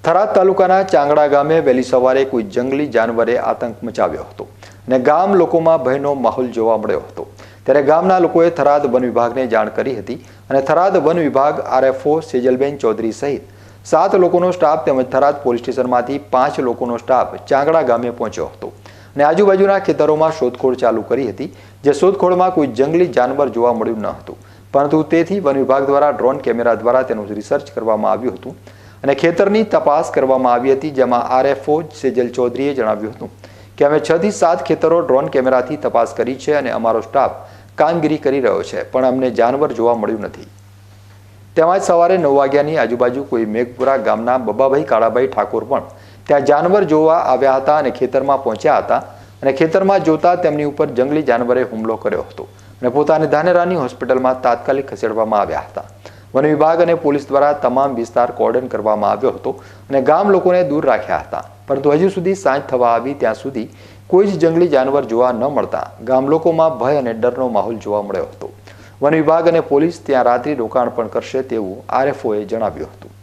થરાદ તાલુકાના ચાંગડા ગામે વહેલી સવારે કોઈ જંગલી જાનવરે આતંક મચાવ્યો હતો અને ગામ લોકોમાં ભયનો માહોલ જોવા મળ્યો હતો। ત્યારે ગામના લોકોએ થરાદ વન વિભાગને જાણ કરી હતી અને થરાદ વન વિભાગ આરએફઓ સેજલબેન ચૌધરી સહિત 7 લોકોનો સ્ટાફ તેમજ થરાદ પોલીસ સ્ટેશનમાંથી 5 લોકોનો સ્ટાફ ચાંગડા ગામે પહોંચ્યો હતો અને આજુબાજુના ખેતરોમાં શોધખોળ ચાલુ કરી હતી। જે શોધખોળમાં કોઈ જંગલી જાનવર જોવા મળ્યું ન હતું, પરંતુ તેથી વન વિભાગ દ્વારા ડ્રોન કેમેરા દ્વારા તેનું રિસર્ચ કરવામાં આવ્યું હતું અને ખેતરની તપાસ કરવામાં આવી હતી। જેમાં આરએફઓ સેજલ ચૌધરીએ જણાવ્યું હતું કે અમે 6 થી 7 ખેતરો ડ્રોન કેમેરાથી તપાસ કરી છે અને અમારો સ્ટાફ કામગીરી કરી રહ્યો છે, પણ અમને જાનવર જોવા મળ્યું નથી। તેમજ સવારે 9 વાગ્યાની આજુબાજુ કોઈ મેઘપુરા ગામના બબાભાઈ કાળાભાઈ ઠાકોર પણ ત્યાં જાનવર જોવા આવ્યા હતા અને ખેતરમાં પહોંચ્યા હતા અને ખેતરમાં જોતા તેમની ઉપર જંગલી જાનવરે હુમલો કર્યો હતો અને પોતાને ધાનેરાની હોસ્પિટલમાં તાત્કાલિક ખસેડવામાં આવ્યા હતા। વન વિભાગ અને પોલીસ દ્વારા તમામ વિસ્તાર કોર્ડન કરવામાં આવ્યો હતો અને ગામ લોકોને દૂર રાખ્યા હતા, પરંતુ હજુ સુધી સાંજ થવા આવી ત્યાં સુધી કોઈ જ જંગલી જાનવર જોવા ન મળતા ગામ લોકોમાં ભય અને ડરનો માહોલ જોવા મળ્યો હતો। વન વિભાગ અને પોલીસ ત્યાં રાત્રિ રોકાણ પણ કરશે તેવું આરએફઓએ જણાવ્યું હતું।